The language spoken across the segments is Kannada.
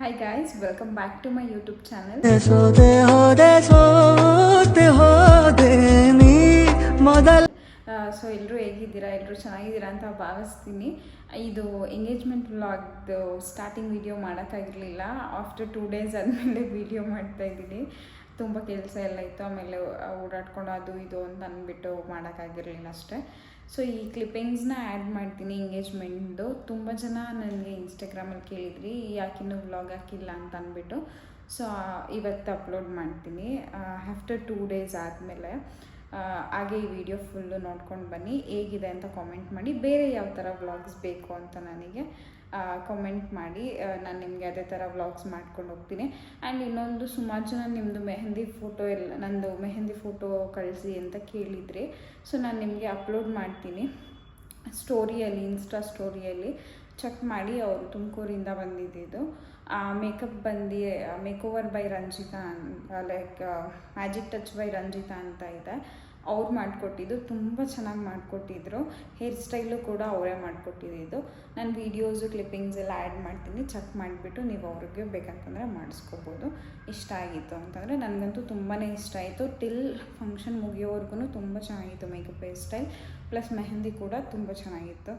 Hi guys, welcome back to my YouTube channel. So ಎಲ್ಲರೂ ಹೇಗಿದ್ದೀರಾ, ಎಲ್ಲರೂ ಚೆನ್ನಾಗಿದ್ದೀರಾ ಅಂತ ಭಾವಿಸ್ತೀನಿ. ಇದು ಎಂಗೇಜ್ಮೆಂಟ್ ವ್ಲಾಗ್ದು ಸ್ಟಾರ್ಟಿಂಗ್ ವಿಡಿಯೋ ಮಾಡೋಕ್ಕಾಗಿರಲಿಲ್ಲ. ಆಫ್ಟರ್ 2 days ಆದಮೇಲೆ ವಿಡಿಯೋ ಮಾಡ್ತಾಯಿದ್ದೀನಿ. ತುಂಬ ಕೆಲಸ ಎಲ್ಲ ಇತ್ತು, ಆಮೇಲೆ ಓಡಾಡ್ಕೊಂಡು ಅದು ಇದು ಅಂತ ಅಂದ್ಬಿಟ್ಟು ಮಾಡೋಕ್ಕಾಗಿರಲಿಲ್ಲ ಅಷ್ಟೇ. ಸೊ ಈ ಕ್ಲಿಪ್ಪಿಂಗ್ಸ್ನ ಆ್ಯಡ್ ಮಾಡ್ತೀನಿ ಎಂಗೇಜ್ಮೆಂಟ್ದು. ತುಂಬ ಜನ ನನಗೆ ಇನ್ಸ್ಟಾಗ್ರಾಮಲ್ಲಿ ಕೇಳಿದ್ರಿ ಯಾಕಿನ್ನೂ ವ್ಲಾಗ್ ಹಾಕಿಲ್ಲ ಅಂತ ಅಂದ್ಬಿಟ್ಟು. ಸೊ ಇವತ್ತು ಅಪ್ಲೋಡ್ ಮಾಡ್ತೀನಿ ಆಫ್ಟರ್ 2 days ಆದಮೇಲೆ. ಹಾಗೆ ಈ ವಿಡಿಯೋ ಫುಲ್ಲು ನೋಡ್ಕೊಂಡು ಬನ್ನಿ, ಹೇಗಿದೆ ಅಂತ ಕಾಮೆಂಟ್ ಮಾಡಿ. ಬೇರೆ ಯಾವ ಥರ ವ್ಲಾಗ್ಸ್ ಬೇಕು ಅಂತ ನನಗೆ ಕಾಮೆಂಟ್ ಮಾಡಿ, ನಾನು ನಿಮಗೆ ಅದೇ ಥರ ವ್ಲಾಗ್ಸ್ ಮಾಡ್ಕೊಂಡು ಹೋಗ್ತೀನಿ. ಆ್ಯಂಡ್ ಇನ್ನೊಂದು, ಸುಮಾರು ಜನ ನಿಮ್ಮದು ಮೆಹಂದಿ ಫೋಟೋ ನಂದು ಮೆಹಂದಿ ಫೋಟೋ ಕಳಿಸಿ ಅಂತ ಕೇಳಿದ್ರಿ. ಸೊ ನಾನು ನಿಮಗೆ ಅಪ್ಲೋಡ್ ಮಾಡ್ತೀನಿ ಸ್ಟೋರಿಯಲ್ಲಿ, ಇನ್ಸ್ಟಾ ಸ್ಟೋರಿಯಲ್ಲಿ ಚೆಕ್ ಮಾಡಿ. ಅವರು ತುಮಕೂರಿಂದ ಬಂದಿದ್ದು. ಮೇಕಪ್ ಬಂದು ಮೇಕೋವರ್ ಬೈ ರಂಜಿತಾ ಅಂತ, like magic touch by Ranjitha ಅಂತ ಇದೆ. ಅವ್ರು ಮಾಡಿಕೊಟ್ಟಿದ್ದು, ತುಂಬ ಚೆನ್ನಾಗಿ ಮಾಡಿಕೊಟ್ಟಿದ್ರು. ಹೇರ್ ಸ್ಟೈಲು ಕೂಡ ಅವರೇ ಮಾಡಿಕೊಟ್ಟಿದ್ದು. ನಾನು ವೀಡಿಯೋಸು ಕ್ಲಿಪ್ಪಿಂಗ್ಸ್ ಎಲ್ಲ ಆ್ಯಡ್ ಮಾಡ್ತೀನಿ, ಚೆಕ್ ಮಾಡಿಬಿಟ್ಟು ನೀವು ಅವ್ರಿಗೆ ಬೇಕಂತಂದರೆ ಮಾಡಿಸ್ಕೋಬೋದು. ಇಷ್ಟ ಆಗಿತ್ತು ಅಂತಂದರೆ, ನನಗಂತೂ ತುಂಬಾ ಇಷ್ಟ ಆಯಿತು. ಟಿಲ್ ಫಂಕ್ಷನ್ ಮುಗಿಯೋವರೆಗೂ ತುಂಬ ಚೆನ್ನಾಗಿತ್ತು makeup, hair style plus mehndi ಕೂಡ ತುಂಬ ಚೆನ್ನಾಗಿತ್ತು.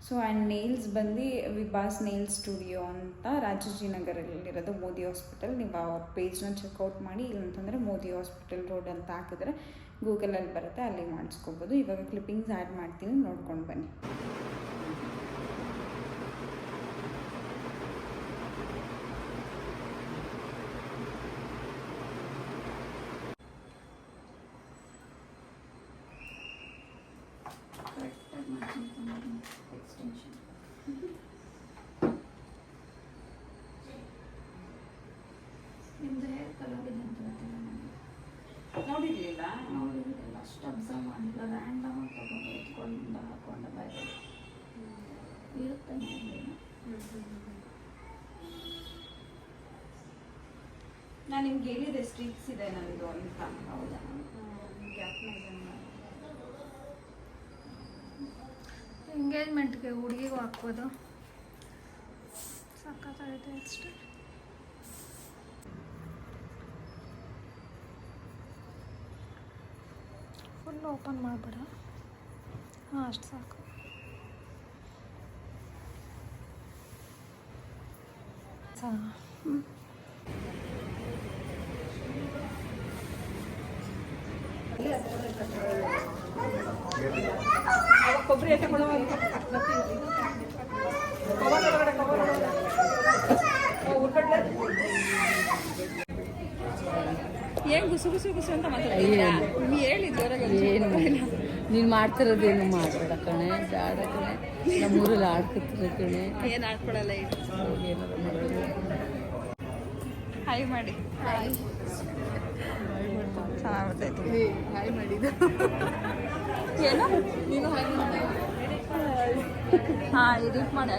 ಸೊ ಆ್ಯಂಡ್ ನೇಲ್ಸ್ ಬಂದು ವಿಭಾಸ್ ನೇಲ್ ಸ್ಟುಡಿಯೋ ಅಂತ ರಾಜಾಜಿನಗರಲ್ಲಿರೋದು, ಮೋದಿ ಹಾಸ್ಪಿಟಲ್. ನೀವು ಅವ್ರ ಪೇಜ್ನ ಚೆಕ್ಔಟ್ ಮಾಡಿ. ಇಲ್ಲಂತಂದರೆ ಮೋದಿ ಹಾಸ್ಪಿಟಲ್ ರೋಡ್ ಅಂತ ಹಾಕಿದ್ರೆ ಗೂಗಲಲ್ಲಿ ಬರುತ್ತೆ, ಅಲ್ಲಿ ಮಾಡಿಸ್ಕೋಬೋದು. ಇವಾಗ ಕ್ಲಿಪ್ಪಿಂಗ್ಸ್ ಆ್ಯಡ್ ಮಾಡ್ತೀನಿ, ನೋಡ್ಕೊಂಡು ಬನ್ನಿ. ನಿಮ್ಮದು ಹೇರ್ ಕಲರ್ ಇದೆ ಅಂತ ಗೊತ್ತಿಲ್ಲ ನನಗೆ. ನೋಡಿರಲಿಲ್ಲ, ಅಷ್ಟು ಅಬ್ಸರ್ವ್ ಮಾಡಿಲ್ಲ. ರ್ಯಾಂಡಮ್ ಆಗಿ ತಗೊಂಡು ಎತ್ಕೊಂಡು ಹಾಕೊಂಡು ಬಾಯ್ ಇರುತ್ತೆ. ನಾನು ನಿಮ್ಗೆ ಹೇಳಿದೆ ಸ್ಟ್ರೀಕ್ಸ್ ಇದೆ ನನಗೆ ಅಂತ. ಹೌದಾ? ಎಂಗೇಜ್ಮೆಂಟ್ಗೆ ಹುಡುಗಿಗೂ ಹಾಕ್ಬೋದು. ಸಖತ್ತಾಗಿದೆ ಅಷ್ಟೇ. ಫುಲ್ ಓಪನ್ ಮಾಡಬೇಡ. ಹಾಂ, ಅಷ್ಟು ಸಾಕು. ಕೊಬ್ಬರಿ ಏನು ಗುಸು ಗುಸು ಗುಸು ಅಂತ ಮಾತಾಡ್ತೀರಾ? ಹೇಳಿ ಜೋರಾಗಿ. ಏನು ನೀನು ಮಾಡ್ತಿರೋದೇನು ಮಾಡಬೇಡ ಕಣೆ, ಜಾಡ ಕಣೆ. ನಮ್ಮೂರಲ್ಲಿ ಆಡ್ಕೊತಿರೋ ಕಣೆ. ಏನು ಆಡ್ಕೊಡಲ್ಲ. ಏನಾರು ಮಾಡೋದು. ಹಾಯ್ ಮಾಡಿ. ಹಾಯ್ ಚೆನ್ನಾಗ್ಬಿಟ್ಟೈತಿ. ಹಾಯ್ ಮಾಡಿದ್ದು ಏನು ನೀನು ಹಾಯ್ ಮಾಡಿ. ಹಾಂ, ಎಡಿಟ್ ಮಾಡಿ.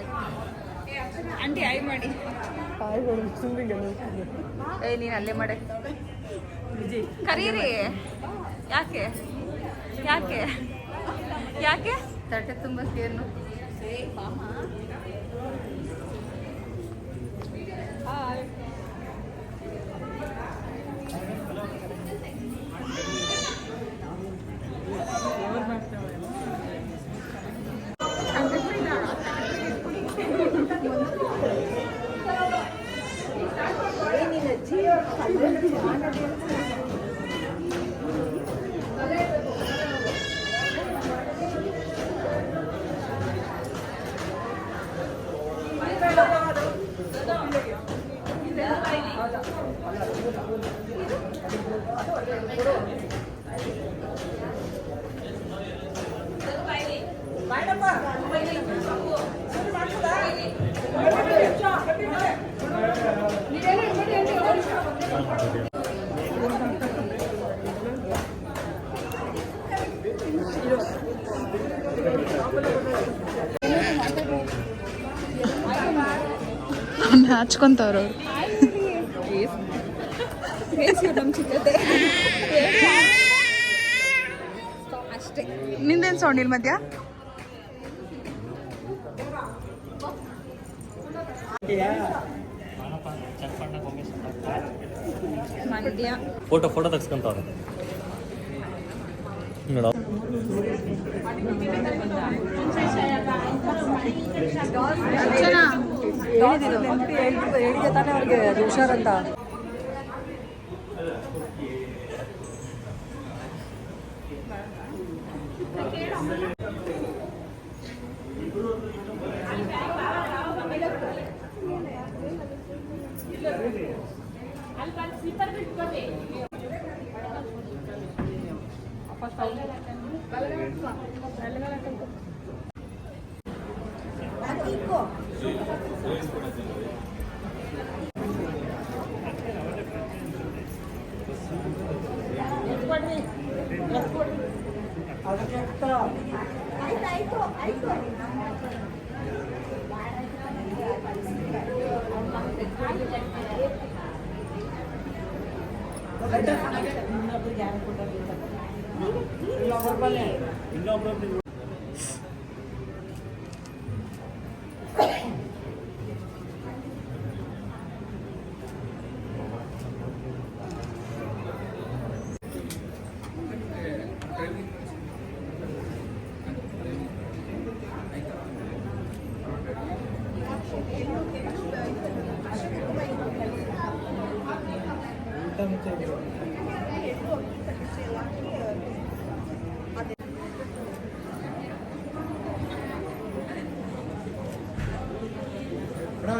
ಆಂಟಿ ಹಾಯ್ ಮಾಡಿ. ಹಾಯ್ ನೀನು ಅಲ್ಲೇ ಮಾಡೆ. ಕರೀರಿ. ಯಾಕೆ ಯಾಕೆ ಯಾಕೆ ತಟ್ಟೆ ತುಂಬಕ್ಕೇನು? ಹಚ್ಕೊಂತವ್ರು ಅಷ್ಟೇ. ನಿಂದೇನು ಸೌಂಡ್ ಇಲ್ಲ ಮಧ್ಯ? ಮಂಡ್ಯ. ಫೋಟೋ ತೆಗ್ಸ್ಕೊಂತವ್ರೆ ನೋಡ. ಹೇಳಿದೆ ತಾನೇ ಅವ್ರಿಗೆ ಅದು ಹುಷಾರಂತ.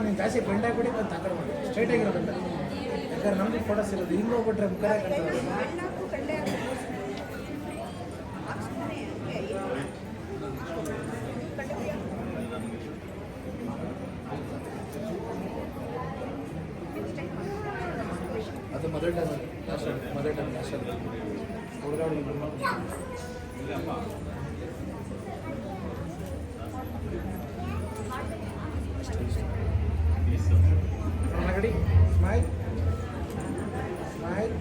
ನೀನು ಜಾಸ್ತಿ ಬೆಂಡ್ ಆಗಿಬಿಡಿ ಮತ್ತು ಆ ಕಡೆ ಮಾಡಿ ಸ್ಟ್ರೈಟ್ ಆಗಿರೋದಂತ. ಯಾಕಂದ್ರೆ ನಮ್ಗೆ ಫೋಟೋಸ್ ಇರೋದು ಹಿಂಗೆ ಹೋಗ್ಬಿಟ್ರೆ ಮುಖ ಅದು ಮೊದಲ ಟೈಮ್ ಲಾಸ್ಟ್ ಹುಡುಗಾಡಿ Ready? Smile. Smile.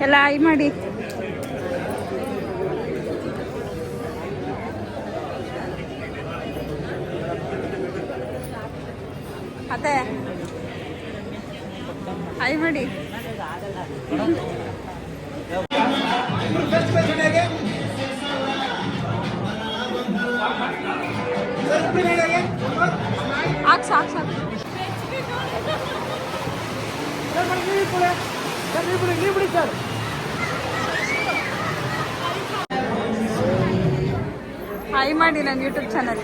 ಎಲ್ಲ ಆಯ್ ಮಾಡಿ. ಅತ್ತೆ ಆಯ್ ಮಾಡಿ. ಸಾಕು ಹಾಯ್ ಮಾಡಿ ನನ್ನ ಯೂಟ್ಯೂಬ್ ಚಾನಲ್.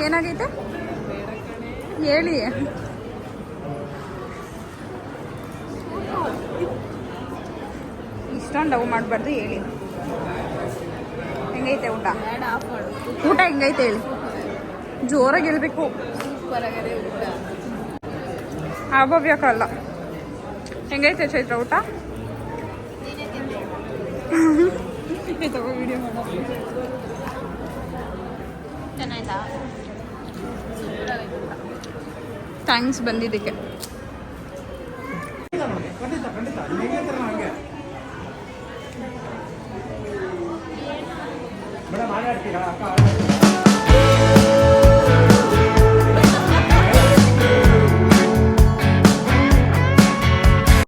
ಏನಾಗೈತೆ ಹೇಳಿ. ಇಷ್ಟೊಂದು ಲವ್ ಮಾಡಬಾರ್ದು ಹೇಳಿ. ಹೆಂಗೈತೆ ಊಟ? ಊಟ ಹೆಂಗೈತೆ ಹೇಳಿ, ಜೋರಾಗಿ ಹೇಳ್ಬೇಕು. ಅಭವ್ಯಕಲ್ಲ. ಹೆಂಗೈತೆ ಚೈತ್ರ ಊಟ? ತಗೋ ವಿಡಿಯೋ ಮಾಡೋ. ಚೆನ್ನಾಯ್ತಾ? ಥ್ಯಾಂಕ್ಸ್ ಬಂದಿದ್ದಕ್ಕೆ. ಖಂಡಿತ ಹಂಗೆ ಮೇಡಮ್ ಆಟಾಡ್ತೀರಾ ಅಕ್ಕ?